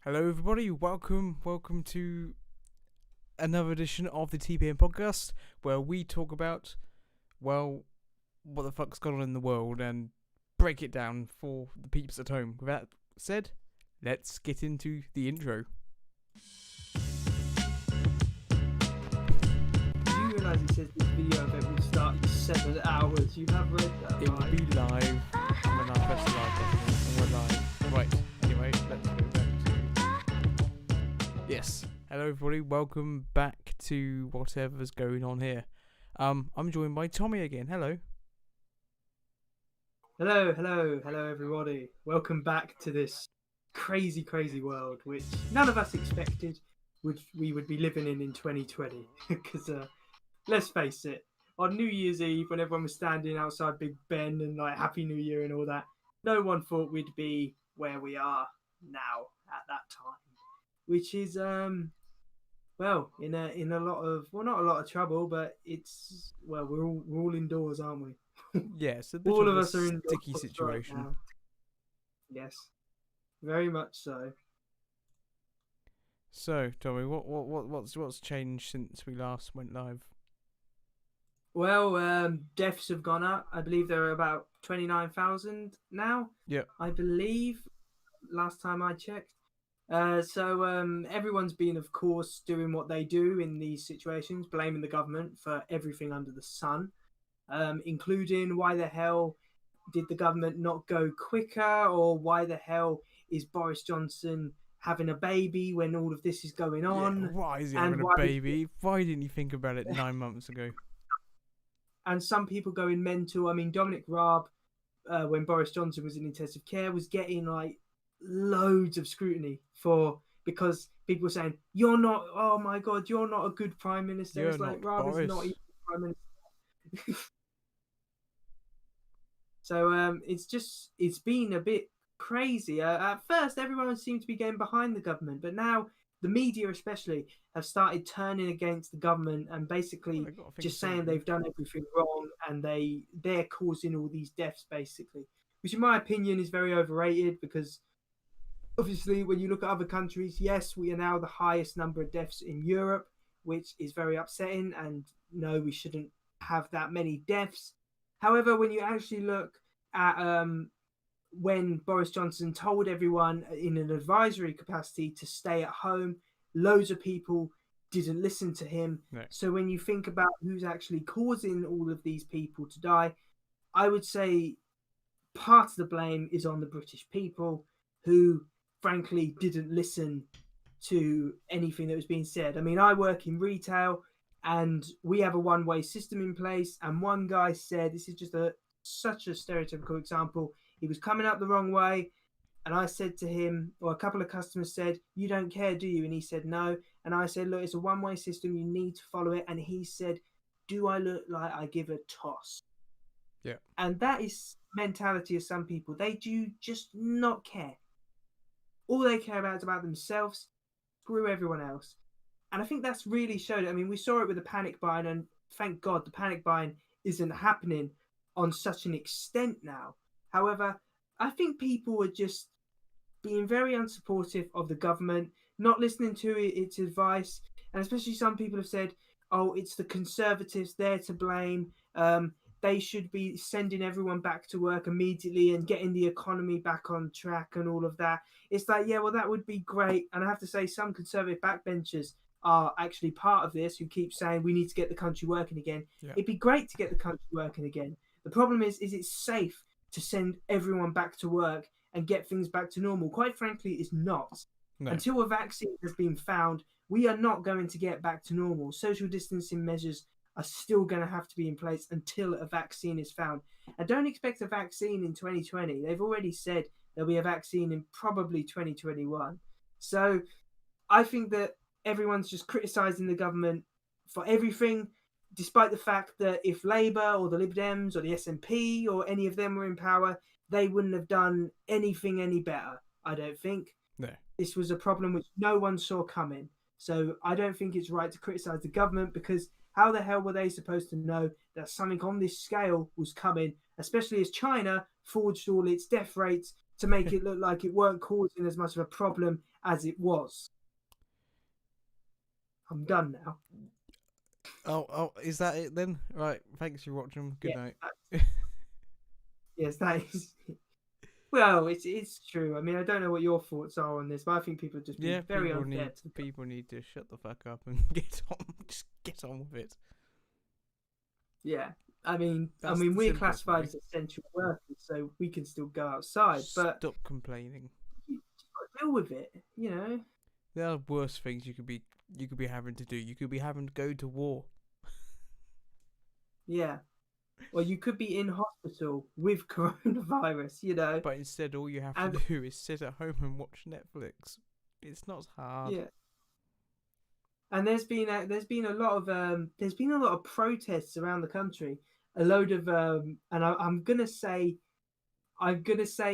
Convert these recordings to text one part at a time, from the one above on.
Hello, everybody. Welcome to another edition of the TPN podcast, where we talk about, what the fuck's going on in the world and break it down for the peeps at home. With that said, let's get into the intro. You realise it says this video event will start in 7 hours. You have read that, It will be live when I press the live button, and we're live. Right. Anyway, let's go back to. Yes. Hello, everybody. Welcome back to whatever's going on here. I'm joined by Tommy again. Hello. Hello, everybody. Welcome back to this crazy world, which none of us expected we would be living in 2020. Because let's face it, on New Year's Eve, when everyone was standing outside Big Ben and like Happy New Year and all that, no one thought we'd be where we are now at that time, which is in a lot of, well, not a lot of trouble, but it's, well, we're all indoors, aren't we? Yes, a bit All of of a us are in sticky right situation. now. Yes, very much so. So, Tommy, what's changed since we last went live? Well, deaths have gone up. I believe there are about 29,000 now. Yep. I believe last time I checked. So everyone's been, of course, doing what they do in these situations, blaming the government for everything under the sun, including why the hell did the government not go quicker, or why the hell is Boris Johnson having a baby when all of this is going on? Yeah, why is he having a baby? Why didn't you think about it 9 months ago? And some people going mental. I mean, Dominic Raab, when Boris Johnson was in intensive care, was getting like loads of scrutiny because people were saying, "You're not. Oh my God, you're not a good prime minister." You're it's like not Raab is not even prime minister. So it's been a bit crazy. At first, everyone seemed to be getting behind the government, but now the media, especially, have started turning against the government and basically just saying they've done everything wrong and they're causing all these deaths, basically, which in my opinion is very overrated, because obviously when you look at other countries, yes, we are now the highest number of deaths in Europe, which is very upsetting, and no, we shouldn't have that many deaths. However, when you actually look at when Boris Johnson told everyone in an advisory capacity to stay at home, loads of people didn't listen to him. No. So when you think about who's actually causing all of these people to die, I would say part of the blame is on the British people, who frankly didn't listen to anything that was being said. I mean, I work in retail and we have a one-way system in place, and one guy said, this is just such a stereotypical example, he was coming up the wrong way, and I said to him, or a couple of customers said, "You don't care, do you?" And he said, "No." And I said, "Look, it's a one-way system, you need to follow it." And he said, "Do I look like I give a toss?" Yeah. And that is mentality of some people. They do just not care. All they care about is about themselves. Screw everyone else. And I think that's really showed it. I mean, we saw it with the panic buying, and thank God the panic buying isn't happening on such an extent now. However, I think people are just being very unsupportive of the government, not listening to its advice. And especially some people have said, "Oh, it's the Conservatives, they're to blame. They should be sending everyone back to work immediately and getting the economy back on track," and all of that. It's like, yeah, well, that would be great. And I have to say, some Conservative backbenchers are actually part of this, who keep saying we need to get the country working again. Yeah. It'd be great to get the country working again. The problem is it's safe to send everyone back to work and get things back to normal? Quite frankly, it's not. No. Until a vaccine has been found, we are not going to get back to normal. Social distancing measures are still going to have to be in place until a vaccine is found. And don't expect a vaccine in 2020. They've already said there'll be a vaccine in probably 2021. So I think that everyone's just criticising the government for everything, despite the fact that if Labour or the Lib Dems or the SNP or any of them were in power, they wouldn't have done anything any better, I don't think. No. This was a problem which no one saw coming. So I don't think it's right to criticise the government, because how the hell were they supposed to know that something on this scale was coming, especially as China forged all its death rates to make it look like it weren't causing as much of a problem as it was. I'm done now. Oh, is that it then? Right, thanks for watching. Good Yeah, night. yes, that is. Well, it's true. I mean, I don't know what your thoughts are on this, but I think people have just been Yeah, very unfair to the people need to shut the fuck up and just get on with it. Yeah, I mean, That's the we're simplest classified way. as essential workers, so we can still go outside, but Stop complaining. you just got to deal with it, you know. There are worse things you could be having to do. You could be having to go to war. Yeah, or you could be in hospital with coronavirus, you know. But instead, all you have to And do is sit at home and watch Netflix. It's not hard. yeah, and there's been a lot of protests around the country. A load of and I'm gonna say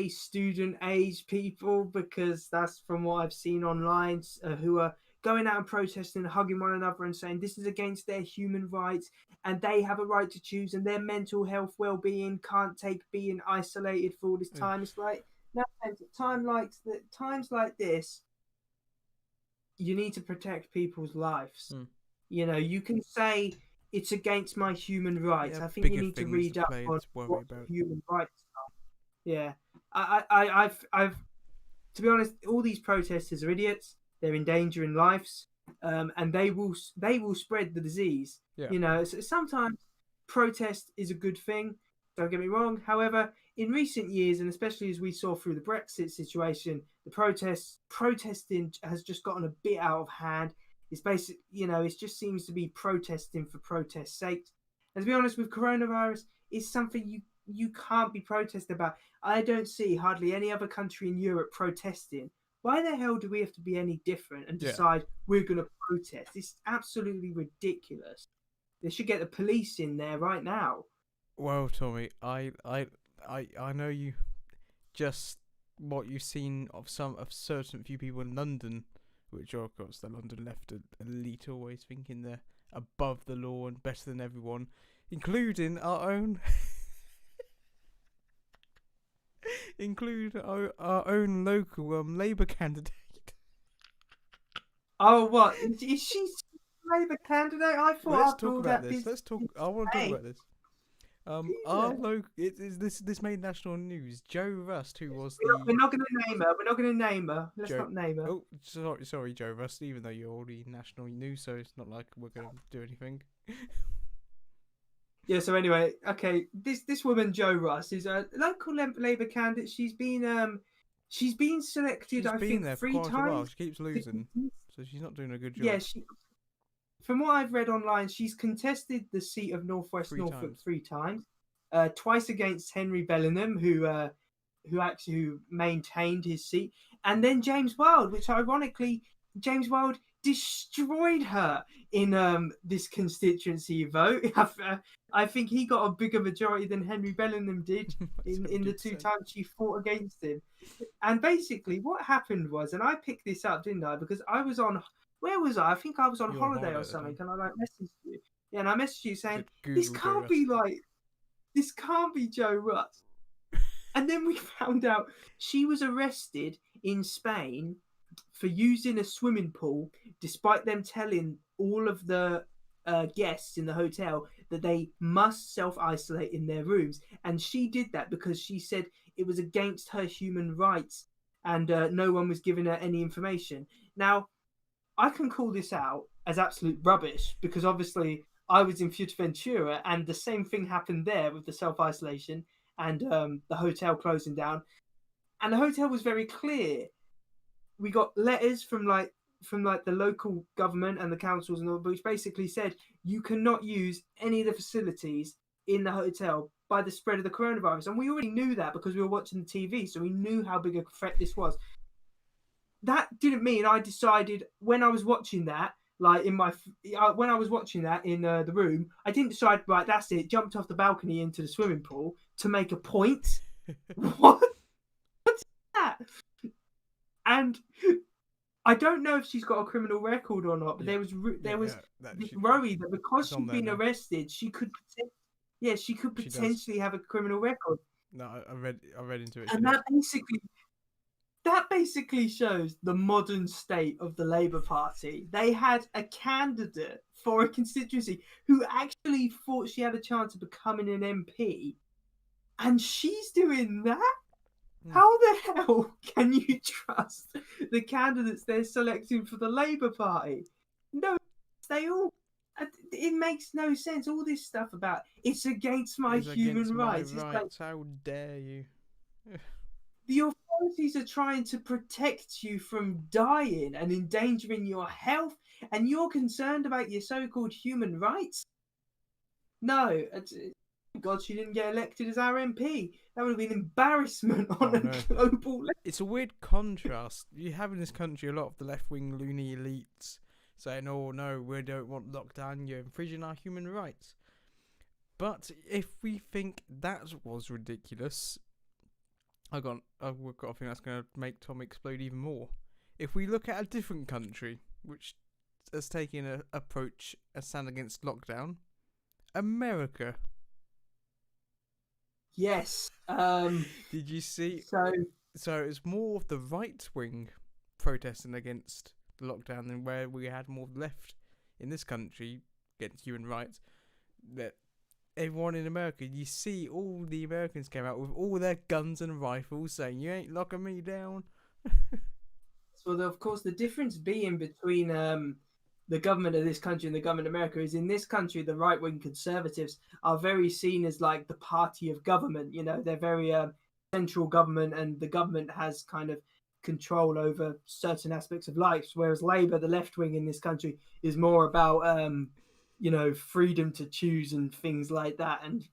student age people because that's from what I've seen online, who are going out and protesting and hugging one another and saying this is against their human rights and they have a right to choose and their mental health well-being can't take being isolated for all this Ugh. time. It's like no, times like this, you need to protect people's lives. Hmm. You know, you can say it's against my human rights. Yeah, I think you bigger need to things read to up play on to worry what about. human rights are. Yeah, I've to be honest, all these protesters are idiots. They're endangering lives, and they will spread the disease. Yeah. You know, so sometimes protest is a good thing. Don't get me wrong. However, in recent years, and especially as we saw through the Brexit situation, the protesting has just gotten a bit out of hand. It's basic, you know, it just seems to be protesting for protest's sake. And to be honest, with coronavirus, it's something you can't be protested about. I don't see hardly any other country in Europe protesting. Why the hell do we have to be any different and Yeah. decide we're going to protest? It's absolutely ridiculous. They should get the police in there right now. Well, Tommy, I know you just what you've seen of certain few people in London, which are of course the London left elite, always thinking they're above the law and better than everyone, including our own, our own local Labour candidate. Oh, what? Is she a Labour candidate? I thought Let's after talk all about that this. business. Let's talk. I want to talk Hey, about this. Our local, this made national news. Joe Rust, who was we're the not going to name her. We're not going to name her. Let's Joe. not name her. Oh, sorry, Joe Rust. Even though you're already national news, so it's not like we're gonna do anything. Yeah. So anyway, okay. This woman Jo Russ is a local Labour candidate. She's been selected. She's I been think there for 3 quite a while. times. She keeps losing, so she's not doing a good Yeah. job. From what I've read online, she's contested the seat of Northwest 3 Norfolk times. 3 times. Twice against Henry Bellingham, who maintained his seat, and then James Wild, which ironically James Wild destroyed her in this constituency vote. I think he got a bigger majority than Henry Bellingham did in the 2 times she fought against him. And basically, what happened was, and I picked this up, didn't I? Because I was on. Where was I? I think I was on holiday or something, and I messaged you. Yeah, and I messaged you saying this can't be Joe Russ. And then we found out she was arrested in Spain for using a swimming pool, despite them telling all of the guests in the hotel that they must self-isolate in their rooms. And she did that because she said it was against her human rights and no one was giving her any information. Now, I can call this out as absolute rubbish because obviously I was in Fuerteventura and the same thing happened there with the self-isolation and the hotel closing down. And the hotel was very clear. We got letters from the local government and the councils and all, which basically said you cannot use any of the facilities in the hotel by the spread of the coronavirus. And we already knew that because we were watching the TV, so we knew how big a threat this was. That didn't mean I decided when I was watching that, like when I was watching that in the room, I didn't decide, right, that's it, jumped off the balcony into the swimming pool to make a point. What's that? And I don't know if she's got a criminal record or not, but there was this worry that because she'd been arrested, she could potentially have a criminal record. No, I read into it. And that basically shows the modern state of the Labour Party. They had a candidate for a constituency who actually thought she had a chance of becoming an MP, and she's doing that. How the hell can you trust the candidates they're selecting for the Labour Party? No, they all. It makes no sense. All this stuff about it's against my It's human against my rights. It's like rights. How dare you? the authorities are trying to protect you from dying and endangering your health, and you're concerned about your so-called human rights? No, God, she didn't get elected as our MP. That would have been embarrassment on a global level. It's a weird contrast. You have in this country a lot of the left-wing loony elites saying, "Oh no, we don't want lockdown. You're infringing our human rights." But if we think that was ridiculous, I've got a thing that's going to make Tom explode even more. If we look at a different country which has taken an approach, a stand against lockdown, America. Yes. Did you see? So it's more of the right wing protesting against the lockdown than where we had more left in this country against human rights. That everyone in America, you see all the Americans came out with all their guns and rifles saying, "You ain't locking me down." So, of course, the difference being between the government of this country and the government of America is in this country, the right-wing conservatives are very seen as like the party of government. You know, they're very central government, and the government has kind of control over certain aspects of life. Whereas Labour, the left wing in this country, is more about freedom to choose and things like that, and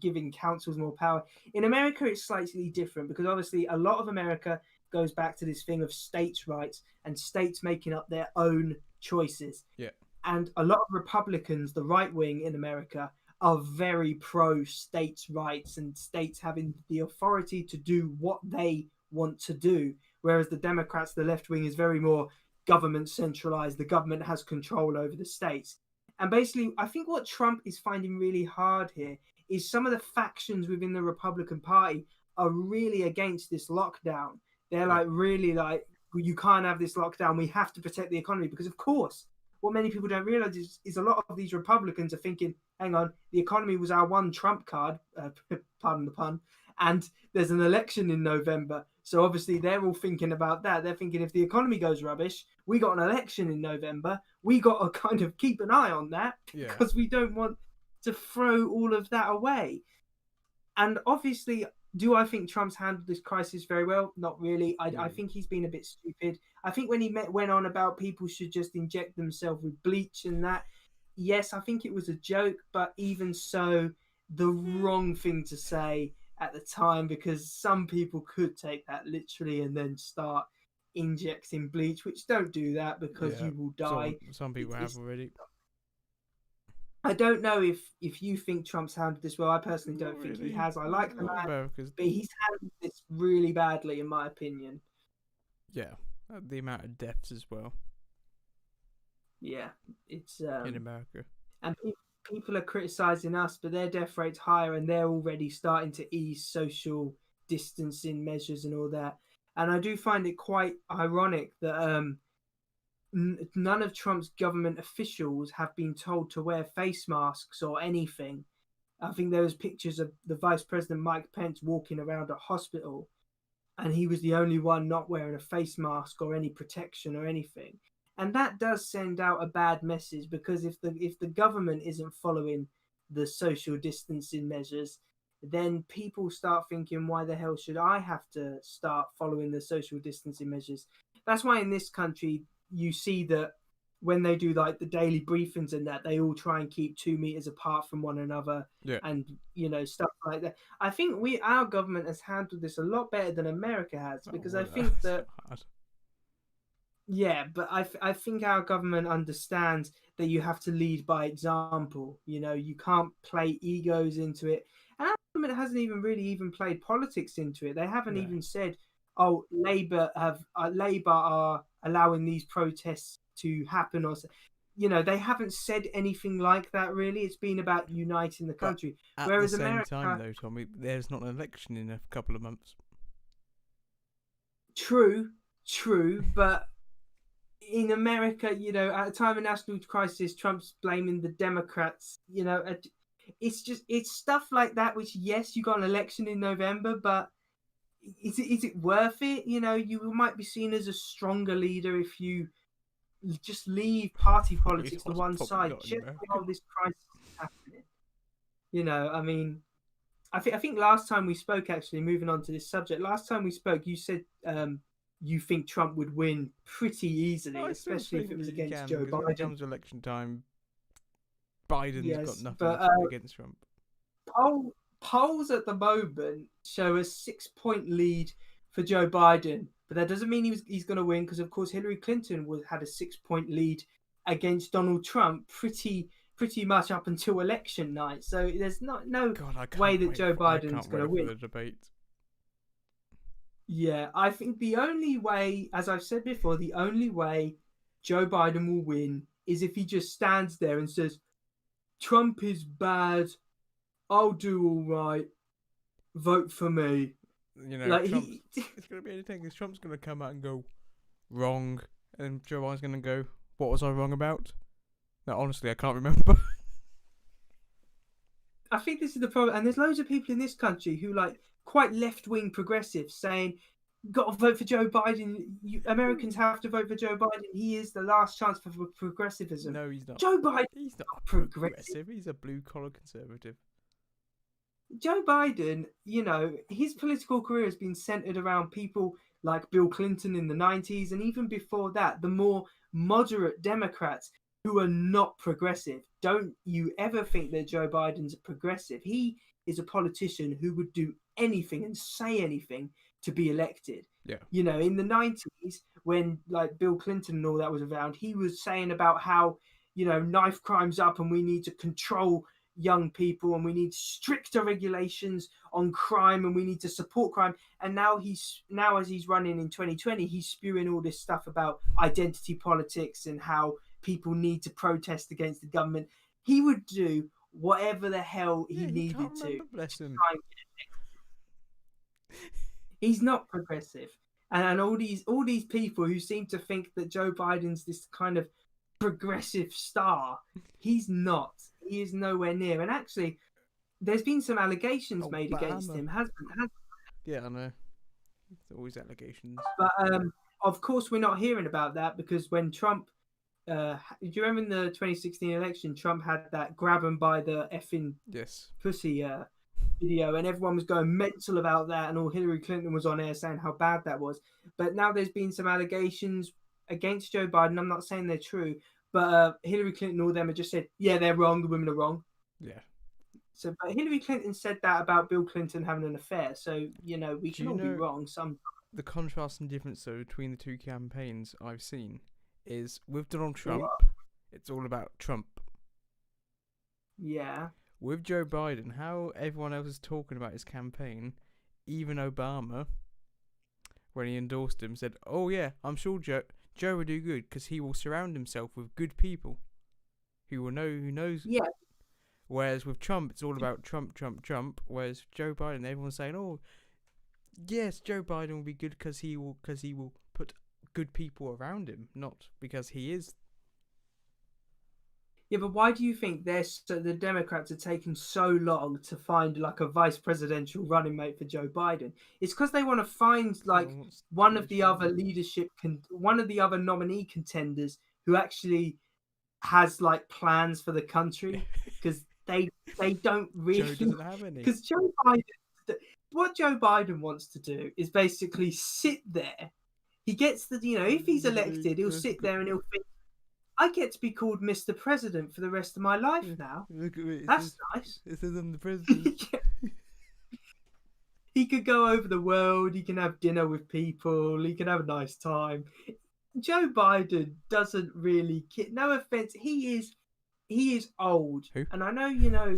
giving councils more power. In America, it's slightly different because obviously a lot of America goes back to this thing of states' rights and states making up their own choices. Yeah. And a lot of Republicans, the right wing in America, are very pro states' rights and states having the authority to do what they want to do. Whereas the Democrats, the left wing, is very more government centralized. The government has control over the states. And basically, I think what Trump is finding really hard here is some of the factions within the Republican Party are really against this lockdown. They're like, really like, you can't have this lockdown. We have to protect the economy because, of course, what many people don't realize is a lot of these Republicans are thinking, hang on, the economy was our one trump card, pardon the pun, and there's an election in November. So obviously they're all thinking about that. They're thinking if the economy goes rubbish, we got an election in November. We got to kind of keep an eye on that because we don't want to throw all of that away. And obviously, do I think Trump's handled this crisis very well? Not really. I think he's been a bit stupid. I think when he went on about people should just inject themselves with bleach and that, yes, I think it was a joke, but even so, the wrong thing to say at the time, because some people could take that literally and then start injecting bleach, which don't do that because you will die. Some people have already. I don't know if you think Trump's handled this well. I personally don't think he has. I like the man, but he's handled this really badly, in my opinion. Yeah, the amount of deaths as well. Yeah, it's in America, and people are criticizing us, but their death rate's higher, and they're already starting to ease social distancing measures and all that. And I do find it quite ironic that none of Trump's government officials have been told to wear face masks or anything. I think there was pictures of the Vice President Mike Pence walking around a hospital, and he was the only one not wearing a face mask or any protection or anything. And that does send out a bad message, because if the government isn't following the social distancing measures, then people start thinking, why the hell should I have to start following the social distancing measures? That's why in this country you see that when they do like the daily briefings and that, they all try and keep 2 meters apart from one another, and stuff like that. I think our government has handled this a lot better than America has, because I think that but I think our government understands that you have to lead by example. You can't play egos into it. And our government hasn't even played politics into it. They haven't even said, "Oh, Labour are allowing these protests to happen," or they haven't said anything like that really. It's been about uniting the But country. at the Whereas same time, America, though, Tommy, there's not an election in a couple of months. true, but in America, at a time of national crisis, Trump's blaming the Democrats. It's stuff like that. Which, yes, you got an election in November, but is it worth it? You might be seen as a stronger leader if you just leave party Probably politics to not. one Probably side not in just America. while this crisis is happening. I mean, I think last time we spoke, actually, moving on to this subject, last time we spoke, you said you think Trump would win pretty easily, I still especially if think it was he against can, Joe because when it Biden. comes to election time, Biden's got Yes, nothing but against Trump. polls at the moment show a 6-point lead for Joe Biden, but that doesn't mean he's going to win, because of course Hillary Clinton had a 6-point lead against Donald Trump pretty much up until election night. So there's no God, I way can't that wait. Joe I Biden's can't going to wait for win. the debate. Yeah, I think the only way, as I've said before, the only way Joe Biden will win is if he just stands there and says, Trump is bad, I'll do all right, vote for me. Like Trump's. It's going to be anything. Because Trump's going to come out and go wrong, and Joe Biden's going to go, "What was I wrong about?" No, honestly, I can't remember. I think this is the problem, and there's loads of people in this country who quite left-wing progressives saying, "Got to vote for Joe Biden. Americans have to vote for Joe Biden. He is the last chance for progressivism." No, he's not. Joe Biden, He's not progressive. progressive. He's a blue-collar conservative. Joe Biden, his political career has been centered around people like Bill Clinton in the 90s, and even before that, the more moderate Democrats who are not progressive. Don't you ever think that Joe Biden's a progressive? He is a politician who would do anything and say anything to be elected. Yeah. In the 90s, when Bill Clinton and all that was around, he was saying about how, knife crime's up and we need to control young people and we need stricter regulations on crime and we need to support crime. And now as he's running in 2020, he's spewing all this stuff about identity politics and how people need to protest against the government. He would do whatever the hell he needed can't remember, to bless him. try and he's not progressive. And all these people who seem to think that Joe Biden's this kind of progressive star, he's not. He is nowhere near. And actually, there's been some allegations made against him, hasn't? Yeah, I know. It's always allegations. But of course, we're not hearing about that, because when Trump, do you remember in the 2016 election, Trump had that grab him by the effing pussy video, and everyone was going mental about that, and all Hillary Clinton was on air saying how bad that was. But now there's been some allegations against Joe Biden. I'm not saying they're true, but Hillary Clinton, all them have just said, yeah, they're wrong, the women are wrong. Yeah. So, but Hillary Clinton said that about Bill Clinton having an affair. So, we can all be wrong sometimes. The contrast and difference, though, between the two campaigns I've seen is with Donald Trump, it's all about Trump. Yeah. With Joe Biden, how everyone else is talking about his campaign, even Obama, when he endorsed him, said, "Oh yeah, I'm sure Joe will do good because he will surround himself with good people who knows." Yeah. Whereas with Trump, it's all about Trump, Trump, Trump. Whereas Joe Biden, everyone's saying, "Oh, yes, Joe Biden will be good because he will put good people around him, not because he is." Yeah, but why do you think the Democrats are taking so long to find a vice presidential running mate for Joe Biden? It's because they want to find one of the other nominee contenders who actually has plans for the country, because they don't really. Joe doesn't have any. Because Joe Biden, what Joe Biden wants to do is basically sit there. He gets if he's elected, he'll sit there and he'll think, I get to be called Mr. President for the rest of my life now. Look at me. That's nice. It says I'm the president. He could go over the world. He can have dinner with people. He can have a nice time. Joe Biden doesn't really care. No offense. He is old. Who? And I know,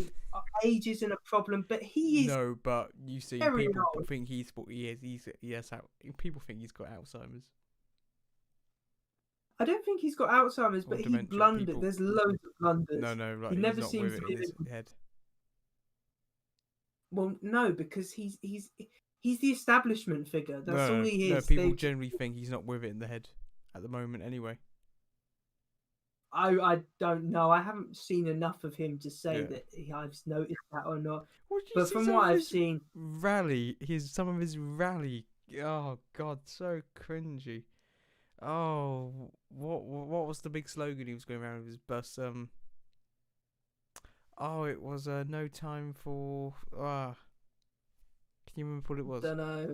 age isn't a problem, but he is. No, but you see, people think he's what he is. People think he's got Alzheimer's. I don't think he's got Alzheimer's, Or but he dementia. blundered. People. There's loads of blunders. No, He like he's never not seems with to it be. in his head. Well, no, because he's the establishment figure. That's all he No. is. People generally think he's not with it in the head at the moment, anyway. I don't know. I haven't seen enough of him to say Yeah. that I've noticed that or not. What did you But see from some what of I've his seen, rally? Some of his rally. Oh God, so cringy. Oh, what was the big slogan he was going around with his bus? Oh, it was no time for. Can you remember what it was? don't know.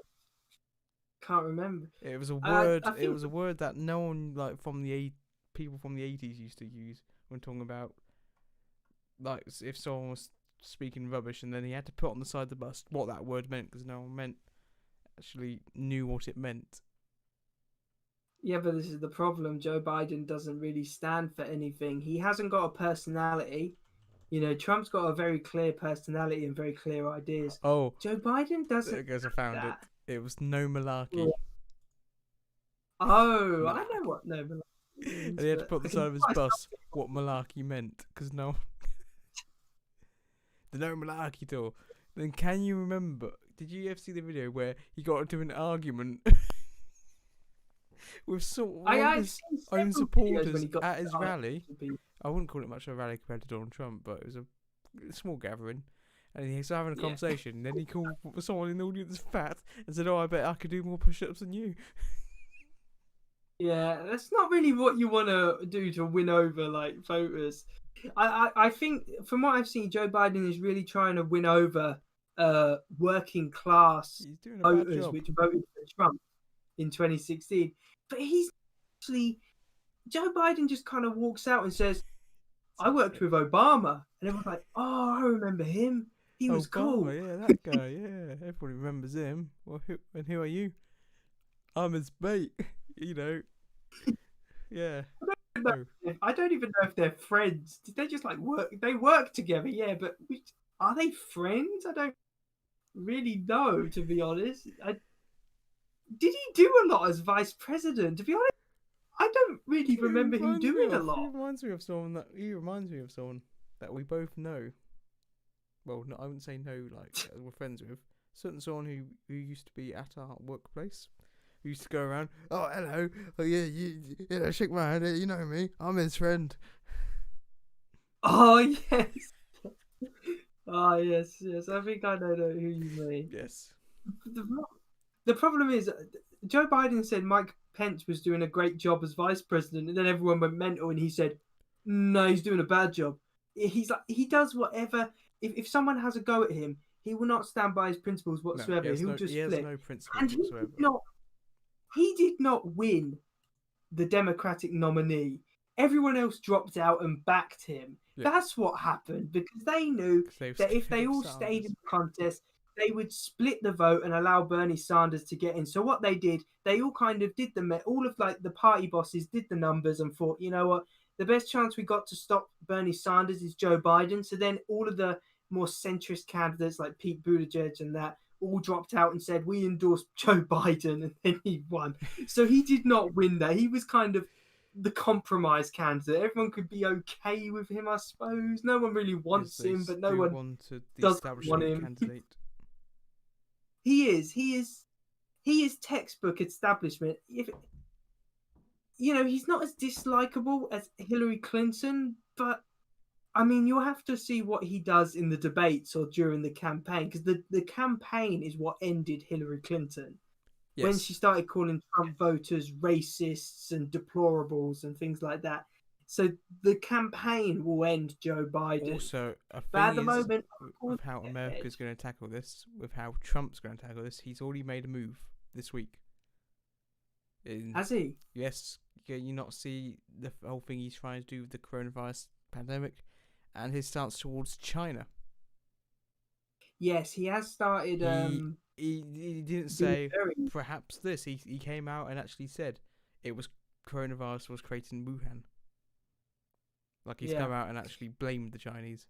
Can't remember. It was a word. I It think was a word that no one like from the people from the 80s used to use when talking about like if someone was speaking rubbish, and then he had to put on the side of the bus what that word meant because no one actually knew what it meant. Yeah, but this is the problem. Joe Biden doesn't really stand for anything. He hasn't got a personality. You know, Trump's got a very clear personality and very clear ideas. Oh, Joe Biden there doesn't goes, I have found it. that. It was no malarkey. Oh, I Malarkey. know what no malarkey And means, he had to but put on the I can side of his try bus something. what malarkey meant because no the no malarkey tour. Then can you remember? Did you ever see the video where he got into an argument with one of I've his seen own several videos when supporters he got at his started rally? to be- I wouldn't call it much of a rally compared to Donald Trump, but it was a small gathering. And he was having a Yeah. conversation, and then he called someone in the audience fat and said, "Oh, I bet I could do more push-ups than you." Yeah, that's not really what you want to do to win over like voters. I think from what I've seen, Joe Biden is really trying to win over working class He's doing a bad voters job. which voted for Trump in 2016. But he's actually Joe Biden just kind of walks out and says, "I worked with Obama," and everyone's like, "Oh, I remember him. He was cool." Obama, yeah, that guy, yeah. Everybody remembers him. Well, who are you? I'm his mate. You know, yeah. Oh, I don't even know if they're friends. Did they just like work? They work together, yeah, but are they friends? I don't really know, to be honest. Did he do a lot as vice president? To be honest, I don't really remember him doing a He lot. reminds me of someone that we both know. Well, no, I wouldn't say no, like we're friends with. Certain someone who used to be at our workplace. We used to go around. Oh, hello. Oh, yeah, you shake my hand. You know me. I'm his friend. Oh yes. Oh yes. I think I know who you mean. Yes. The problem is, Joe Biden said Mike Pence was doing a great job as vice president, and then everyone went mental, and he said, "No, he's doing a bad job." He's like, he does whatever. If someone has a go at him, he will not stand by his principles No, whatsoever. He'll just he has flip. no principles And whatsoever. he did not win the Democratic nominee. Everyone else dropped out and backed him. Yeah. That's what happened because they knew that if they all stayed in the contest, they would split the vote and allow Bernie Sanders to get in. So what they did, they all kind of did all of like the party bosses did the numbers and thought, you know what, the best chance we got to stop Bernie Sanders is Joe Biden. So then all of the more centrist candidates like Pete Buttigieg and that all dropped out and said we endorse Joe Biden, and then he won. So he did not win that. He was kind of the compromise candidate. Everyone could be okay with him, I suppose. No one really wants him, but no one wanted the doesn't want establishment him. candidate. He is textbook establishment. If you know, he's not as dislikable as Hillary Clinton, but I mean, you'll have to see what he does in the debates or during the campaign, because the campaign is what ended Hillary Clinton. Yes. When she started calling Trump voters racists and deplorables and things like that. So the campaign will end Joe Biden. Also, but at the moment, with how America's going to tackle this, with how Trump's going to tackle this, he's already made a move this week. Has he? Yes. Can you not see the whole thing he's trying to do with the coronavirus pandemic and his stance towards China? Yes, he has started. He didn't say perhaps this. He came out and actually said it was coronavirus was created in Wuhan. Like he's come out and actually blamed the Chinese.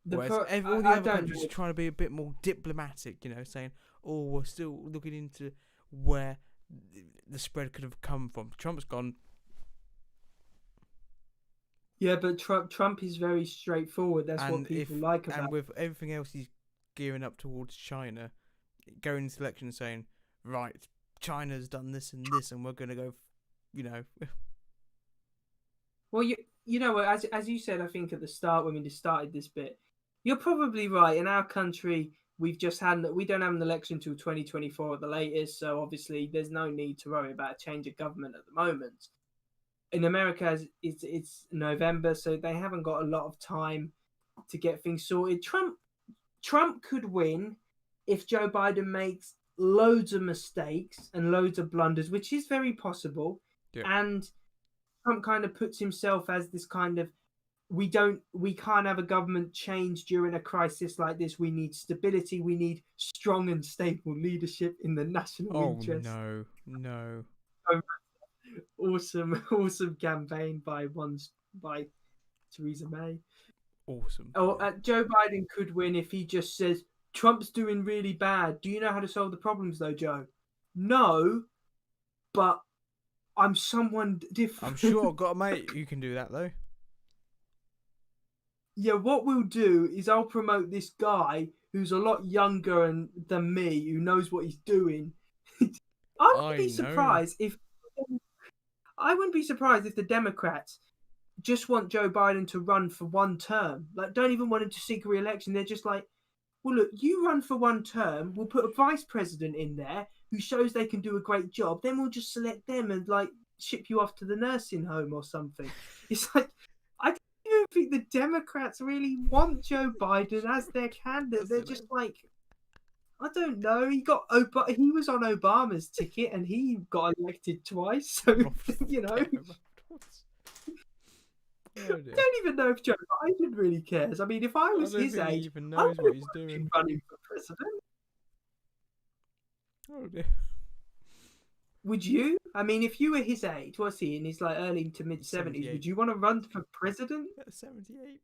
Whereas all the other countries are trying to be a bit more diplomatic, you know, saying, "Oh, we're still looking into where the spread could have come from. Trump's gone. Yeah, but Trump is very straightforward. That's what people like about. And with everything else, he's gearing up towards China, going into the election saying, right, China's done this and this, and we're going to go, you know. Well, you know, as you said, I think at the start when we just started this bit, you're probably right. In our country, we don't have an election until 2024 at the latest, so obviously there's no need to worry about a change of government at the moment. In America, it's November, so they haven't got a lot of time to get things sorted. Trump could win if Joe Biden makes loads of mistakes and loads of blunders, which is very possible. Yeah. And Trump kind of puts himself as this kind of we can't have a government change during a crisis like this. We need stability. We need strong and stable leadership in the national interest. Oh no. Awesome campaign by Theresa May. Awesome. Joe Biden could win if he just says Trump's doing really bad. Do you know how to solve the problems though, Joe? No, but I'm someone different. I'm sure I've got a mate who can do that though. Yeah, what we'll do is I'll promote this guy who's a lot younger than me, who knows what he's doing. I wouldn't be surprised if the Democrats just want Joe Biden to run for one term. Like, don't even want him to seek re-election. They're just like, well, look, you run for one term. We'll put a vice president in there who shows they can do a great job. Then we'll just select them and like ship you off to the nursing home or something. It's like, I don't even think the Democrats really want Joe Biden as their candidate. They're just like, I don't know. He was on Obama's ticket and he got elected twice. So you know, I don't even know if Joe Biden really cares. I mean, if I was his age, he even knows what he's doing. Running for president. Oh dear. Would you? I mean, if you were his age, what's he in his like early to mid 70s? Would you want to run for president? 78.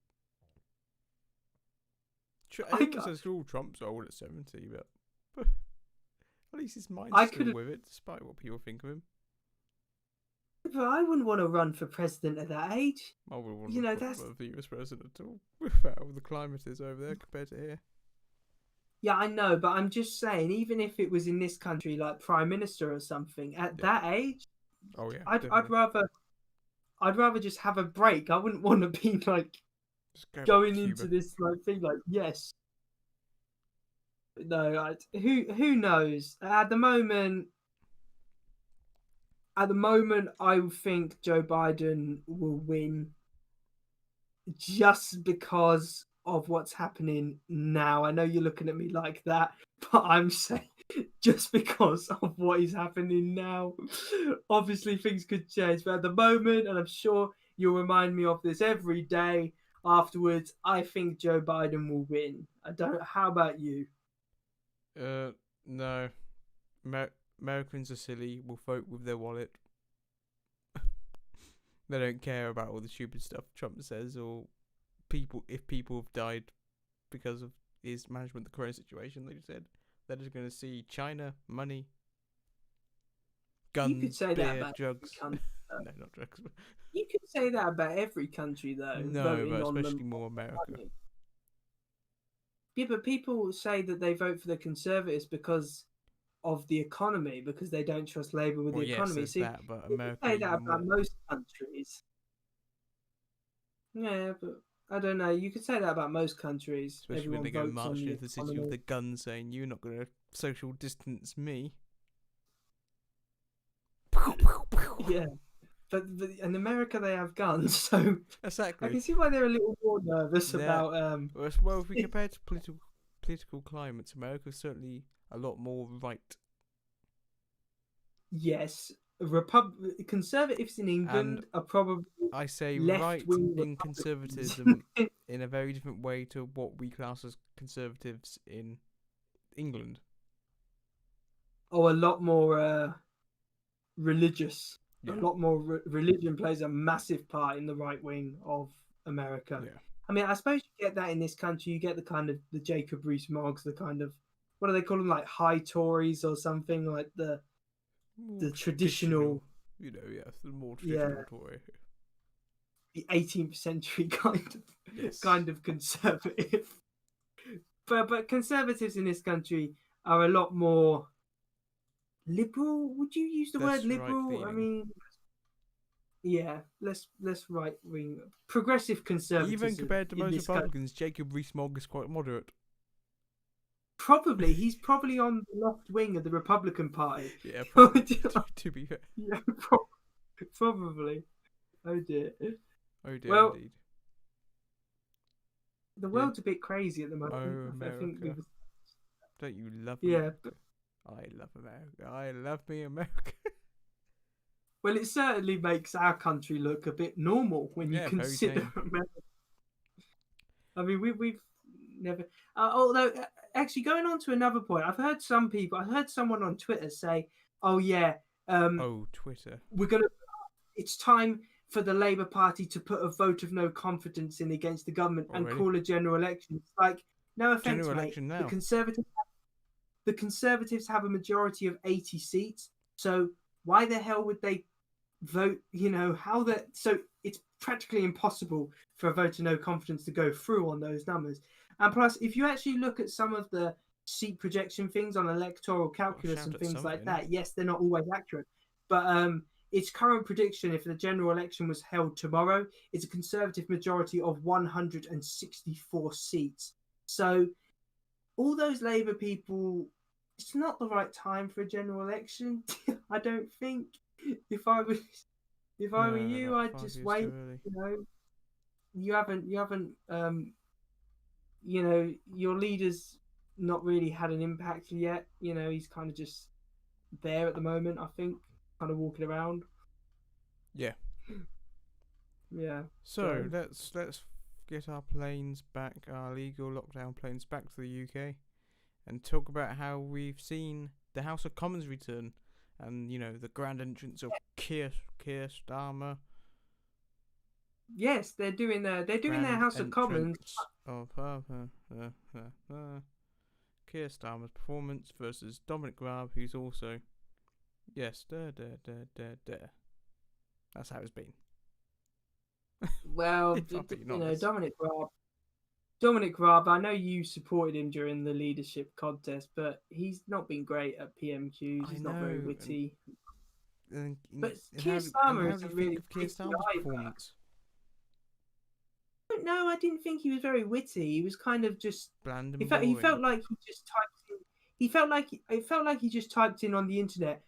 Everyone says Trump's old at 70, but at least his mind's still with it, despite what people think of him. But I wouldn't want to run for president at that age. I wouldn't want to run for the US president at all. With how the climate is over there compared to here. Yeah, I know, but I'm just saying, even if it was in this country, like prime minister or something, at that age, I'd rather just have a break. I wouldn't want to be like going into this like thing. Like, yes, no, who knows? At the moment, I think Joe Biden will win just because of what's happening now. I know you're looking at me like that, but I'm saying just because of what is happening now. Obviously, things could change, but at the moment, and I'm sure you'll remind me of this every day afterwards, I think Joe Biden will win. How about you? No. Americans are silly. Will vote with their wallet. They don't care about all the stupid stuff Trump says, or if people have died because of his management of the current situation. They said they're just going to see China, money, guns, you could say beer, that about drugs. No, not drugs. You could say that about every country, though. No, but especially more America. Money. Yeah, but people say that they vote for the Conservatives because of the economy, because they don't trust Labour with the economy. Yes, that, but America say that about most countries. Yeah, but I don't know. You could say that about most countries. Especially everyone when they go votes marching into the city economy. with the gun saying, you're not going to social distance me. Yeah. But in America, they have guns, so exactly. I can see why they're a little more nervous about. Well, if we compare to political climates, America's certainly a lot more right. Yes, conservatives in England are probably. I say right in conservatism in a very different way to what we class as conservatives in England. Oh, a lot more religious. Yeah. A lot more religion plays a massive part in the right wing of America. Yeah. I mean, I suppose you get that in this country. You get the kind of the Jacob Rees-Moggs, the kind of, what do they call them, like high Tories or something, like the More the traditional, you know, yes, the more yeah, traditional Tory. the 18th century Yes. kind of conservative. But conservatives in this country are a lot more liberal. Would you use the word That's right liberal? I leaning. mean, yeah, less right wing, progressive Even conservatism compared to in most this country. Republicans, Jacob Rees-Mogg is quite moderate. Probably he's probably on the left wing of the Republican Party. Yeah, probably. To be fair. Yeah, probably. Oh dear. Oh dear, Well, indeed. the Yeah. world's a bit crazy at the Oh, moment. I think America. Don't you love yeah. America? I love America. I love me America. Well, it certainly makes our country look a bit normal when you Yeah, very consider tame. America. I mean, we've never. Although, actually, going on to another point, I've heard some people. I heard someone on Twitter say, "Oh yeah, Oh, Twitter. we're gonna. It's time for the Labour Party to put a vote of no confidence in against the government and Already? call a general election." It's like, no offense, General mate. election The now. Conservatives have a majority of 80 seats. So why the hell would they vote? You know how that? So it's practically impossible for a vote of no confidence to go through on those numbers. And plus, if you actually look at some of the seat projection things on electoral Got to calculus shout and at things like something. that, yes, they're not always accurate. But its current prediction, if the general election was held tomorrow, is a Conservative majority of 164 seats. So all those Labour people, it's not the right time for a general election. I don't think. If I was, if I were No, you, about I'd 5 just years too wait. early. You know, you haven't, you know, your leader's not really had an impact yet. You know, he's kind of just there at the moment. I think, kind of walking around. Yeah. Yeah. So let's get our planes back, our legal lockdown planes back to the UK, and talk about how we've seen the House of Commons return, and you know the grand entrance of Keir Starmer. Yes, they're doing their Grand House of Commons. entrance of Keir Starmer's performance versus Dominic Raab, who's also yes, That's how it's been. Well, If I'm being you know, honest. Dominic Raab, I know you supported him during the leadership contest, but he's not been great at PMQs. I He's not very know, witty. and, But and Keir how Starmer is do a you think really of Keir witty Starmer's guy. performance? No, I didn't think he was very witty. He was kind of just. Bland He and felt. He boring. felt like he just typed in. He felt like it felt like he just typed in on the internet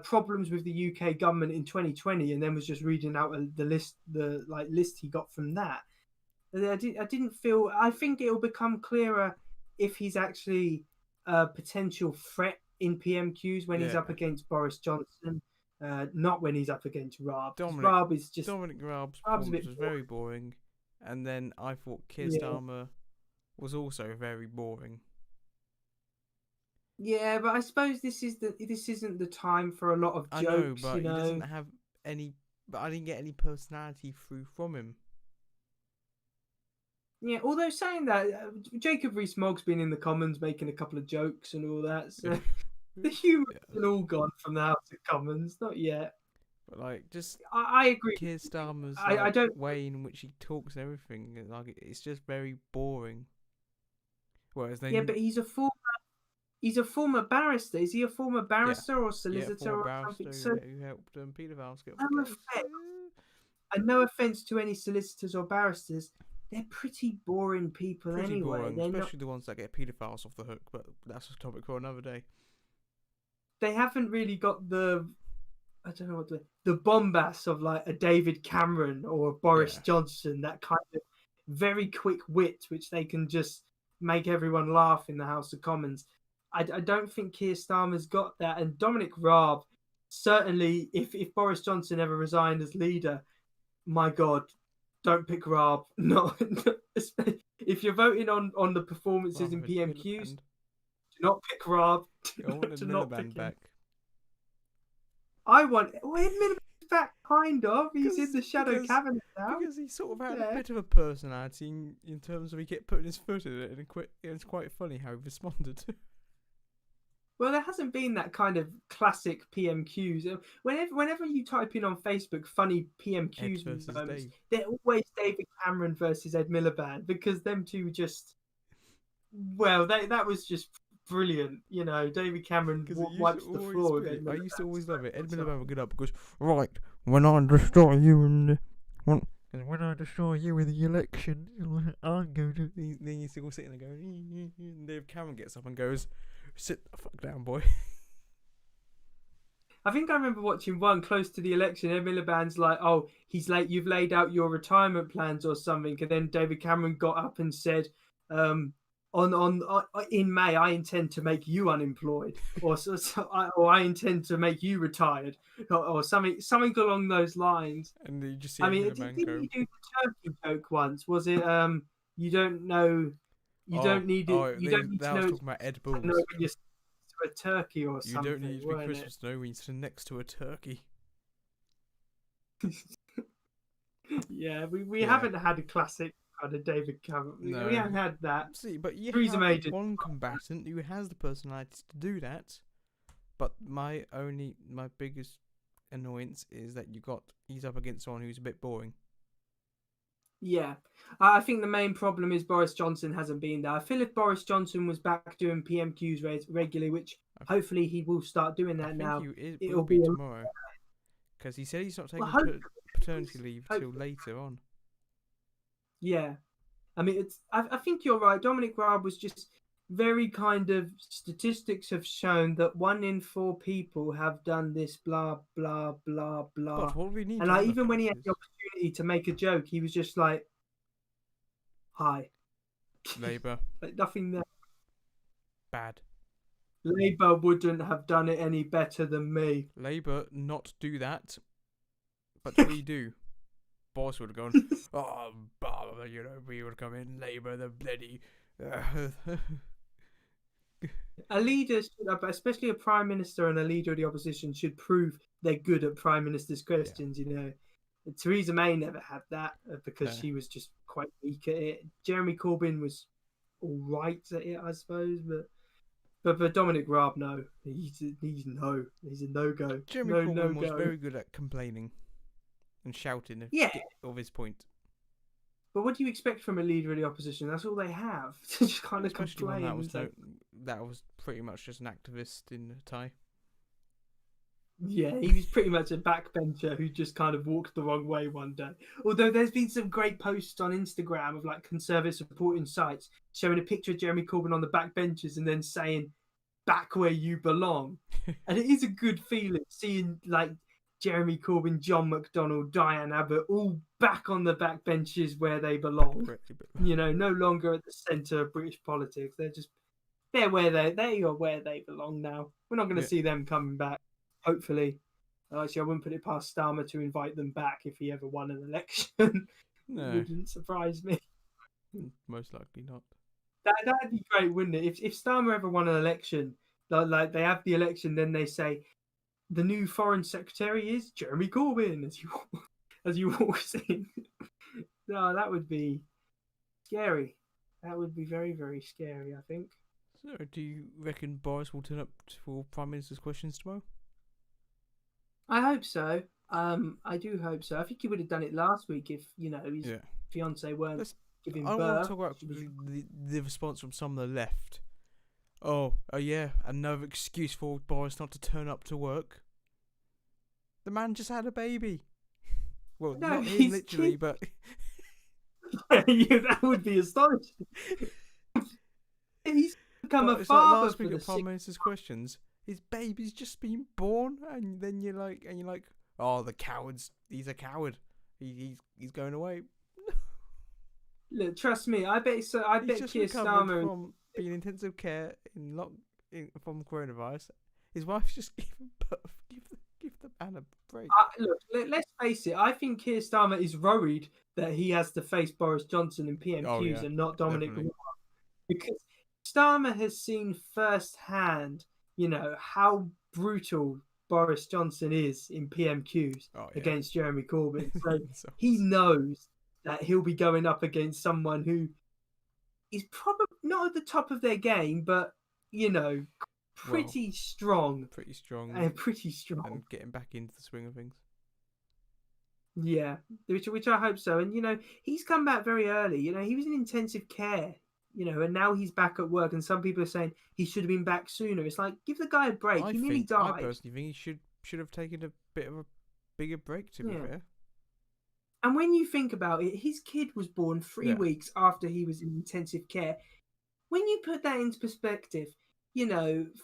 problems with the UK government in 2020, and then was just reading out the list he got from that. I didn't feel. I think it'll become clearer if he's actually a potential threat in PMQs when he's Yeah, up against Boris Johnson, not when he's up against Raab. Because Dominic Raab is just Dominic Raab's Raab's a performance bit was boring. very boring, and then I thought Keir Yeah, Starmer was also very boring. yeah, but I suppose this isn't the time for a lot of I know, jokes, you but he doesn't know. have any. But I didn't get any personality through from him. Yeah, although saying that, Jacob Rees-Mogg's been in the Commons making a couple of jokes and all that, so the humour Yeah, isn't all gone from the House of Commons, not yet. but like just I agree. Keir Starmer's I like don't. way in which he talks and everything, like it's just very boring. Whereas Yeah, then, but he's a former barrister. Is he a former yeah, barrister or yeah, solicitor former or something? barrister So who helped paedophiles get off no the case. offense, and no offense to any solicitors or barristers, they're pretty boring people Pretty anyway. boring, They're not. especially the ones that get paedophiles off the hook. But that's a topic for another day. They haven't really got the. I don't know what the bombast of like a David Cameron or a Boris Yeah, Johnson. That kind of very quick wit, which they can just make everyone laugh in the House of Commons. I don't think Keir Starmer's got that, and Dominic Raab certainly. If Boris Johnson ever resigned as leader, my God, don't pick Raab. Not if you're voting on the performances in rather than PMQs, Miliband. do not pick Raab. I wanted Do not pick Miliband him. back I want. Well, back, kind of. He's in the shadow because cabinet now. because he sort of had a Yeah. bit of a personality in terms of he kept putting his foot in it, and it's quite funny how he responded. Well, there hasn't been that kind of classic PMQs. Whenever you type in on Facebook funny Ed PMQs versus moments, Dave. they're always David Cameron versus Ed Miliband, because them two just, well, that was just brilliant. You know, David Cameron Because it used to wipes the always floor with be. Ed I used to Miliband's always love it. Ed all the Miliband time. would get up and goes, right, when I destroy you and when I destroy you in the election, I'm going to. Then you still sitting there going, and Dave Cameron gets up and goes, sit the fuck down, boy. I think I remember watching one close to the election. Ed Miliband's like, "Oh, he's late. You've laid out your retirement plans or something." And then David Cameron got up and said, "On in May, I intend to make you unemployed, or I intend to make you retired, or something along those lines." And you just see I Ed mean, Miliband didn't go, he do the turkey joke once? Was it you don't know, you don't need it, you don't need that to was know talking about Ed to know Balls. when you're to a turkey or You don't something, need to be weren't it? Christmas snow when you're sitting next to a turkey. Yeah, we Yeah. haven't had a classic kind of David Cameron. No. We haven't had that. See, but you Theresa have May did. one combatant who has the personality to do that. But my biggest annoyance is that he's up against someone who's a bit boring. Yeah, I think the main problem is Boris Johnson hasn't been there. I feel if Boris Johnson was back doing PMQs regularly, which hopefully he will start doing that now, Will it'll be be tomorrow. Because he said he's not taking hopefully, paternity leave till hopefully. later on. Yeah, I mean, I think you're right. Dominic Raab was just very kind of, statistics have shown that 1 in 4 people have done this, blah blah blah blah. But what we need And to like, look even when at he had is the opportunity to make a joke, he was just like, "Hi." Labour Like, nothing there. bad. Labour wouldn't have done it any better than me. Labour not do that, but we do. Boss would have gone, oh, we would come in, Labour, the bloody. A leader, especially a prime minister and a leader of the opposition, should prove they're good at prime minister's questions. You know, Theresa May never had that because she was just quite weak at it. Jeremy Corbyn was all right at it, I suppose, but Dominic Raab, no, he's a no go. Jeremy Corbyn was very good at complaining and shouting of his point. But what do you expect from a leader of the opposition? That's all they have. To just kind of Especially complain. when that was pretty much just an activist in a tie. Yeah, he was pretty much a backbencher who just kind of walked the wrong way one day. Although there's been some great posts on Instagram of like conservative supporting sites showing a picture of Jeremy Corbyn on the backbenches and then saying, "Back where you belong." And it is a good feeling seeing like Jeremy Corbyn, John McDonnell, Diane Abbott all back on the backbenches where they belong. You know, no longer at the centre of British politics. They're where they are where they belong now. We're not going to see them coming back. Hopefully. Actually, I wouldn't put it past Starmer to invite them back if he ever won an election. No. It wouldn't surprise me. Most likely not. That'd be great, wouldn't it? If Starmer ever won an election, like they have the election, then they say the new foreign secretary is Jeremy Corbyn as you walk in. No, that would be scary. That would be very, very scary, I think. So, do you reckon Boris will turn up for Prime Minister's questions tomorrow? I hope so. I do hope so. I think he would have done it last week if, his fiance weren't giving birth. I want to talk about the response from some of the left. Oh yeah, another excuse for Boris not to turn up to work. The man just had a baby. Well, no, not him literally, but yeah, that would be astonishing. He's become a father. Like last week at Prime Minister's questions, his baby's just been born, and then you're like, oh, the cowards. He's a coward. He's going away. Look, trust me. I bet Keir Starmer from being in intensive care from coronavirus. His wife's just giving birth. Give the man a break. Look, let's face it. I think Keir Starmer is worried that he has to face Boris Johnson in PMQs and not Dominic Raab, because Starmer has seen firsthand, how brutal Boris Johnson is in PMQs against Jeremy Corbyn. So he knows that he'll be going up against someone who is probably not at the top of their game, but Well, pretty strong. pretty strong Pretty strong. and getting back into the swing of things. Yeah, which I hope so. And he's come back very early. He was in intensive care. And now he's back at work. And some people are saying he should have been back sooner. It's like, give the guy a break. He nearly I died. personally think he should have taken a bit of a bigger break. To be fair. And when you think about it, his kid was born 3 weeks after he was in intensive care. When you put that into perspective,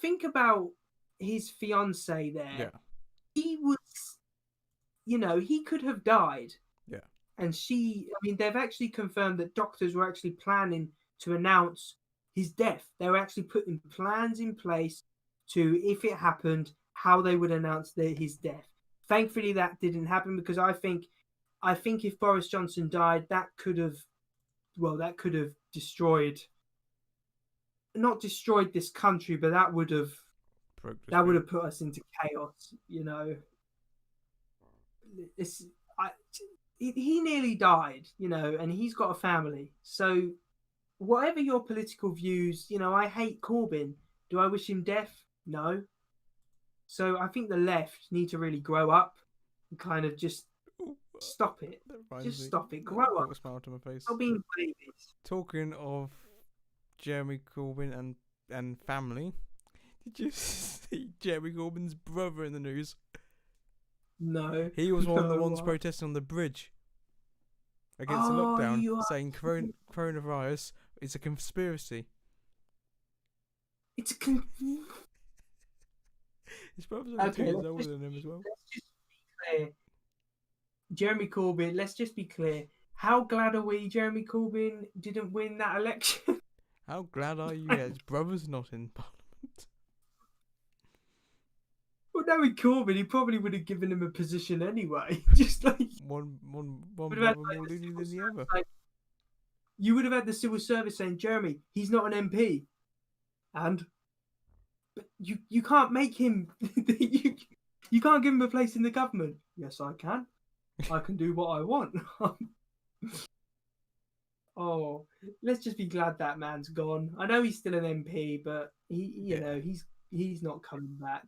think about his fiance there. Yeah. He was, he could have died. Yeah. And they've actually confirmed that doctors were actually planning to announce his death. They were actually putting plans in place to, if it happened, how they would announce his death. Thankfully, that didn't happen, because I think if Boris Johnson died, that could have not destroyed this country, but that would have put us into chaos. He nearly died, and he's got a family. So whatever your political views, I hate Corbyn. Do I wish him death? No. So I think the left need to really grow up and kind of just stop it. Just stop it. Grow up. Smile to my face. Stop being babies. Talking of Jeremy Corbyn and family, did you see Jeremy Corbyn's brother in the news? No. He was one of the ones protesting on the bridge against the lockdown, saying coronavirus is a conspiracy. It's His brother's only 2 years older than him as well. Let's just be clear. Jeremy Corbyn, let's just be clear. How glad are we Jeremy Corbyn didn't win that election? How glad are you that his brother's not in Parliament? Well, knowing Corbyn, he probably would have given him a position anyway. Just like one brother more loony than the other. Like, you would have had the civil service saying, Jeremy, he's not an MP. But you can't make him you can't give him a place in the government. Yes, I can. I can do what I want. Oh, let's just be glad that man's gone. I know he's still an MP, but he's not coming back.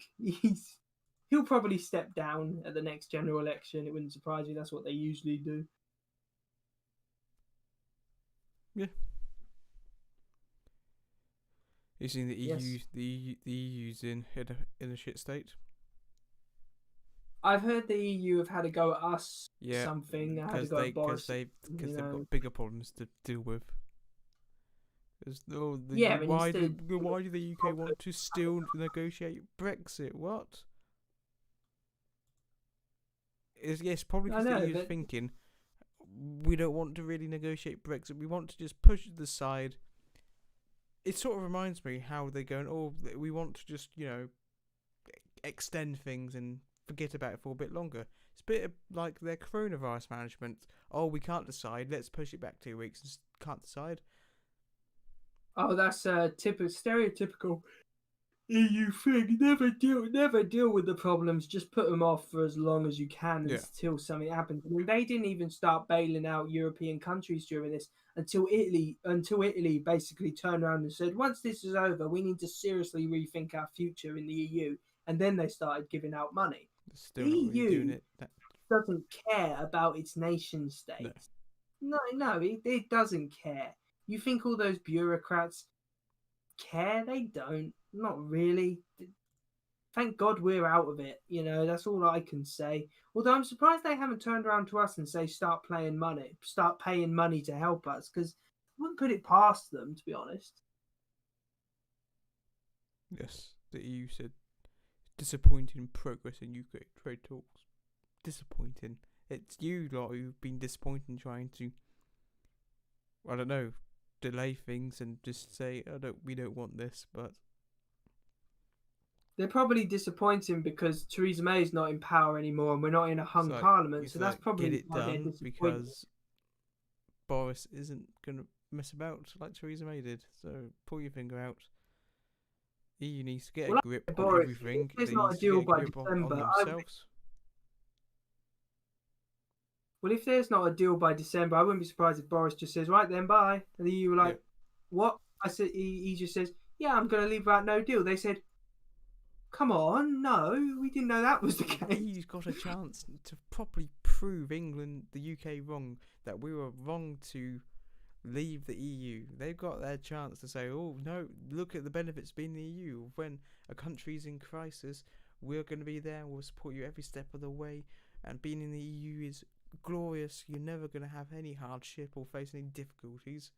He'll probably step down at the next general election. It wouldn't surprise me. That's what they usually do. Yeah. You seen the EU? Yes. The EU's in a shit state. I've heard the EU have had a go at us. Yeah, something. I had to go at Boris. Because they've got bigger problems to deal with. Why do the UK want to still negotiate Brexit? What? Yes, probably because the EU's thinking we don't want to really negotiate Brexit. We want to just push it to the side. It sort of reminds me how they're going, we want to just, extend things and forget about it for a bit longer. It's a bit like their coronavirus management. We can't decide. Let's push it back 2 weeks and can't decide. Oh, that's a stereotypical EU thing. Never deal with the problems. Just put them off for as long as you can until something happens. I mean, they didn't even start bailing out European countries during this until Italy basically turned around and said, once this is over, we need to seriously rethink our future in the EU. And then they started giving out money. Still the EU doesn't care about its nation states. No, it doesn't care. You think all those bureaucrats care? They don't. Not really. Thank God we're out of it. That's all I can say. Although I'm surprised they haven't turned around to us and say start paying money to help us, because I wouldn't put it past them, to be honest. Yes, the EU said disappointing progress in UK trade talks. Disappointing. It's you lot who've been disappointing, trying to, I don't know, delay things and just say, we don't want this, but they're probably disappointing because Theresa May is not in power anymore and we're not in a hung parliament, so that's probably get it done, because Boris isn't going to mess about like Theresa May did. So pull your finger out. EU needs to get a grip on everything. If there's not a deal by December, if there's not a deal by December, I wouldn't be surprised if Boris just says, right then, bye. And the EU were like, what? I said, he just says, yeah, I'm going to leave without no deal. They said, Come on, no, we didn't know that was the The case. EU's got a chance to properly prove England, the UK wrong, that we were wrong to leave the EU. They've got their chance to say, oh no, look at the benefits of being in the EU. When a country's in crisis, we're going to be there and we'll support you every step of the way. And being in the EU is glorious. You're never going to have any hardship or face any difficulties.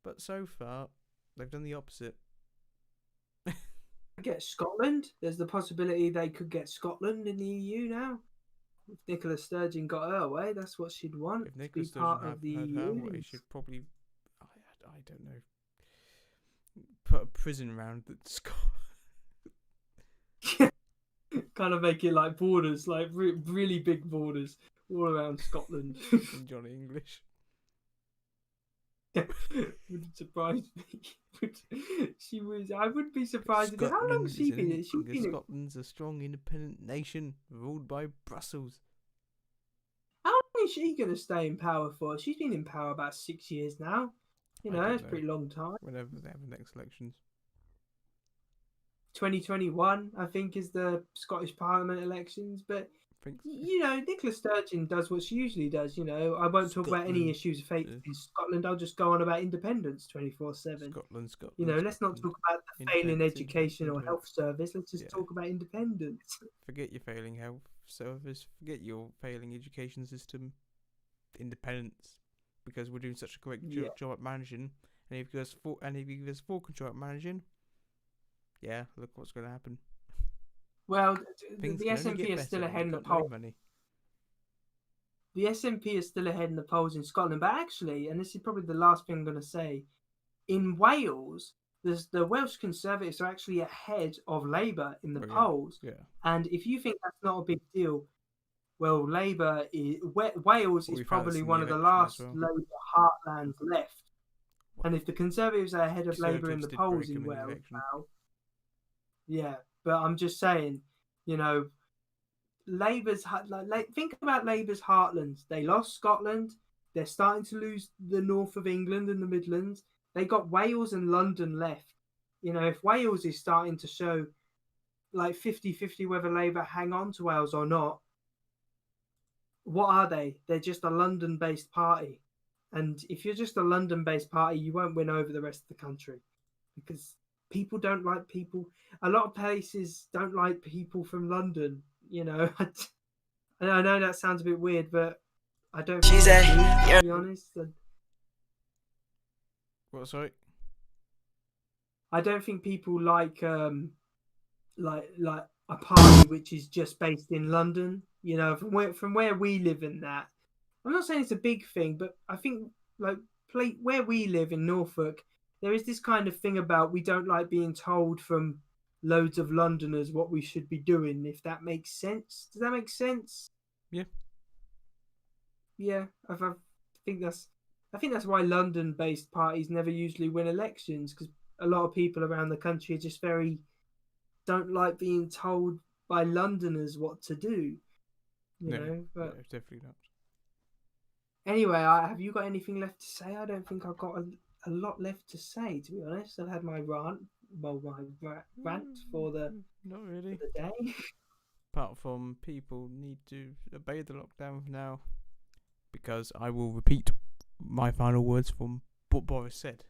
But so far, they've done the opposite. Get Scotland. There's the possibility they could get Scotland in the EU now. If Nicola Sturgeon got her way, that's what she'd want. If To Nicola be Sturgeon part had of the heard her EU. way, she'd probably, I don't know, put a prison around Scotland. Kind of make it like borders, like really big borders all around Scotland. In Johnny English. Wouldn't surprise me. She was. I wouldn't be surprised. How long has she been? Scotland's a strong, independent nation ruled by Brussels. How long is she going to stay in power for? She's been in power about 6 years now. It's a pretty long time. Whenever they have the next elections. 2021, I think, is the Scottish Parliament elections. But Nicola Sturgeon does what she usually does. I won't talk about any issues of faith in Scotland. I'll just go on about independence 24/7. Scotland. Let's not talk about the failing education or health service. Let's just talk about independence. Forget your failing health service. Forget your failing education system. Independence, because we're doing such a great job at managing. And if you give us full control at managing, yeah, look what's going to happen. Well, the SNP is still ahead in the polls. The SNP is still ahead in the polls in Scotland, but actually, and this is probably the last thing I'm going to say, in Wales, the Welsh Conservatives are actually ahead of Labour in the polls. Yeah. And if you think that's not a big deal, well, Wales is probably one of the last Labour heartlands left. And if the Conservatives are ahead of Labour in the polls in Wales now, yeah, but I'm just saying, Labour's think about Labour's heartlands. They lost Scotland. They're starting to lose the north of England and the Midlands. They got Wales and London left. If Wales is starting to show like 50-50 whether Labour hang on to Wales or not, what are they? They're just a London-based party. And if you're just a London-based party, you won't win over the rest of the country because people don't like people. A lot of places don't like people from London. I know that sounds a bit weird, but I don't think they do, to be honest. What, sorry? I don't think people like a party which is just based in London. From where we live in that. I'm not saying it's a big thing, but I think where we live in Norfolk, there is this kind of thing about we don't like being told from loads of Londoners what we should be doing, if that makes sense. Does that make sense? Yeah. Yeah, I think that's why London-based parties never usually win elections, because a lot of people around the country are just don't like being told by Londoners what to do. No, definitely not. Anyway, have you got anything left to say? I don't think I've got a lot left to say, to be honest. I've had my rant for the not really for the day. Apart from people need to obey the lockdown now, because I will repeat my final words from what Boris said.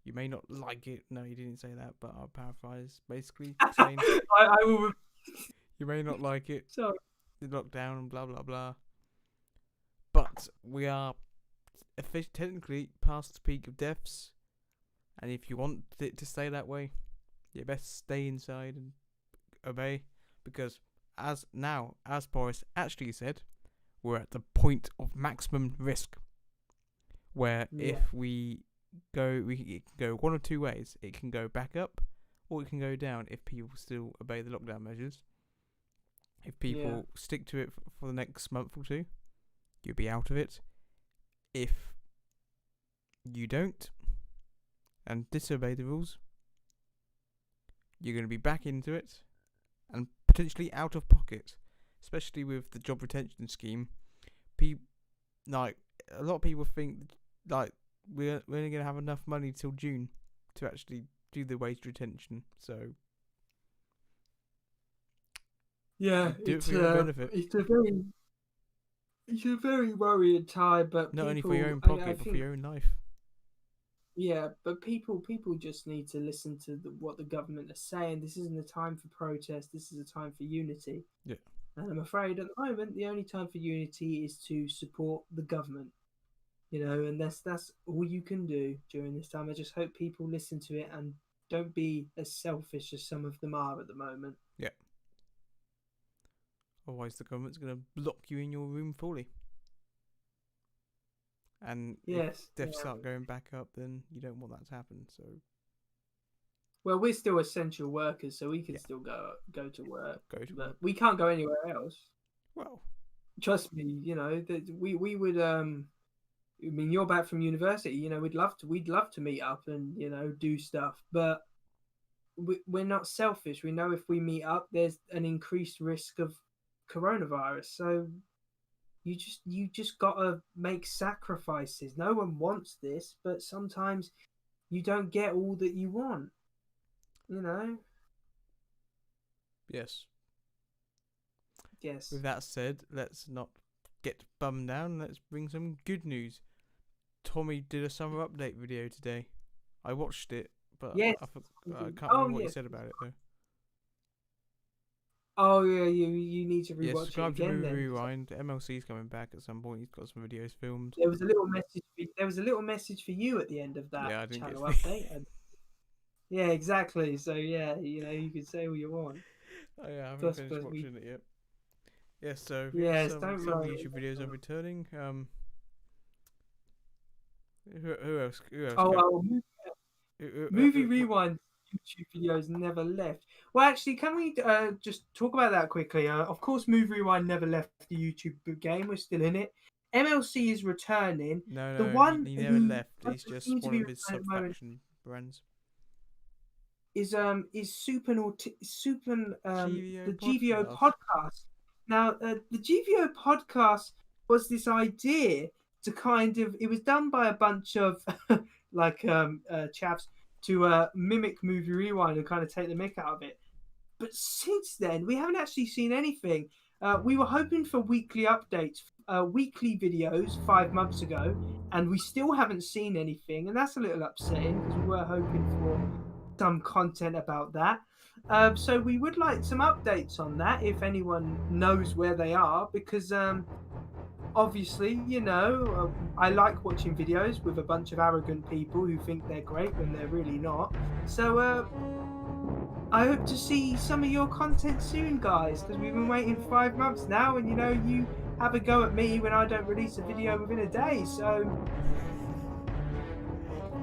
You may not like it. No, he didn't say that, but I'll paraphrase. Basically saying, I will. You may not like it. Sorry. The lockdown and blah blah blah. But we are technically past the peak of deaths, and if you want it to stay that way, you best stay inside and obey, because as Boris actually said, we're at the point of maximum risk, where if we can go one of two ways. It can go back up, or it can go down if people still obey the lockdown measures. If people stick to it for the next month or two, you'll be out of it. If you don't and disobey the rules, you're going to be back into it and potentially out of pocket, especially with the job retention scheme. A lot of people think we're only going to have enough money till June to actually do the wage retention. So Yeah, Do it for your own benefit. it's a very worrying time. But Not only for your people, own I pocket, but for think, your own life. yeah, but people just need to listen to what the government are saying. This isn't a time for protest. This is a time for unity. Yeah. And I'm afraid at the moment the only time for unity is to support the government. And that's all you can do during this time. I just hope people listen to it and don't be as selfish as some of them are at the moment. Yeah. Otherwise, the government's going to lock you in your room fully. And if Yes. deaths start going back up, then you don't want that to happen. So. Well, we're still essential workers, so we can still go to work. But work. we can't go anywhere else. Well, trust me, that we would. I mean, you're back from university. We'd love to meet up and do stuff, but we're not selfish. We know if we meet up, there's an increased risk of coronavirus. So you just gotta make sacrifices. No one wants this, but sometimes you don't get all that you want. Yes. Yes. With that said, let's not get bummed down. Let's bring some good news. Tommy did a summer update video today. I watched it, but yes. I can't remember what he said about it though. Oh yeah, you need to rewatch it subscribe again. To Movie Rewind. MLC's coming back at some point. He's got some videos filmed. There was a little message for you at the end of that channel update. Yeah, exactly. So yeah, you can say what you want. I haven't finished watching it yet. Yes, so some YouTube videos are returning. Who else? Movie Rewind YouTube videos never left. Well, actually, can we just talk about that quickly? Of course, Movie Rewind never left the YouTube game. We're still in it. MLC is returning. No, the one he never left. He's just one of his sub-faction brands. Is the GVO podcast. Now, the GVO podcast was this idea to it was done by a bunch of chaps to mimic Movie Rewind and kind of take the mick out of it. But since then, we haven't actually seen anything. We were hoping for weekly updates, weekly videos 5 months ago, and we still haven't seen anything, and that's a little upsetting because we were hoping for some content about that. So we would like some updates on that if anyone knows where they are, because obviously, I like watching videos with a bunch of arrogant people who think they're great when they're really not. So I hope to see some of your content soon, guys, because we've been waiting 5 months now, and you have a go at me when I don't release a video within a day. So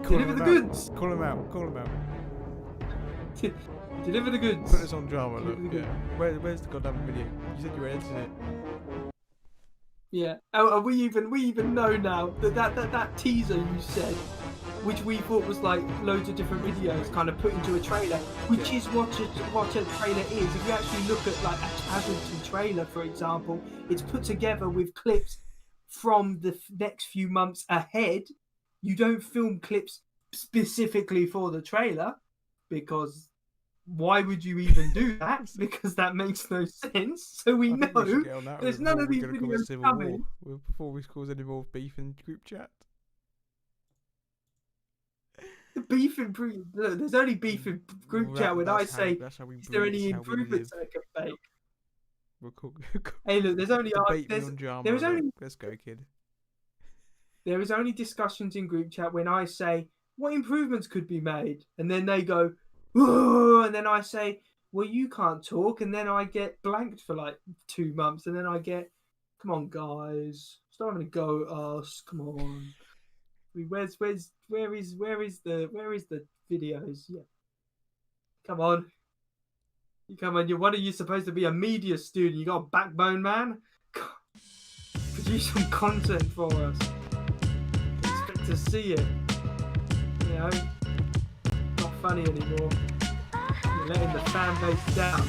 deliver the goods. Call him out. Deliver the goods. Put us on drama. Look, yeah. Where's the goddamn video? You said you were editing it. Yeah. Oh, we even know now that teaser you said, which we thought was like loads of different videos kind of put into a trailer, which is what a trailer is. If you actually look at like a casualty trailer, for example, it's put together with clips from the next few months ahead. You don't film clips specifically for the trailer, because why would you even do that? Because that makes no sense. So we know there's none of these videos coming. Before we cause any more beef in group chat. The beef in look, there's only beef in group chat when I say, is there any improvements I can make? Hey, look, there's only let's go, kid. There is only discussions in group chat when I say what improvements could be made, and then they go, "Whoa," and then I say, well, you can't talk, and then I get blanked for like 2 months, and then I get, come on, guys, stop having a go at us. Come on. Where is the videos? Yeah. Come on. You're one of you supposed to be a media student. You got a backbone, man. Produce some content for us. Expect to see it. Not funny anymore. You're letting the fan base down.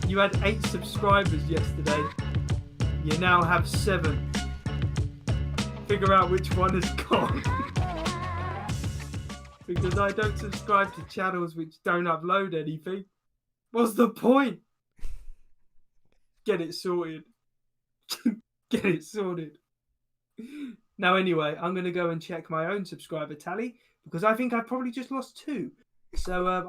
You had 8 subscribers yesterday. You now have 7. Figure out which one is gone. Because I don't subscribe to channels which don't upload anything. What's the point? Get it sorted. Get it sorted. Now, anyway, I'm going to go and check my own subscriber tally because I think I probably just lost 2. So I'm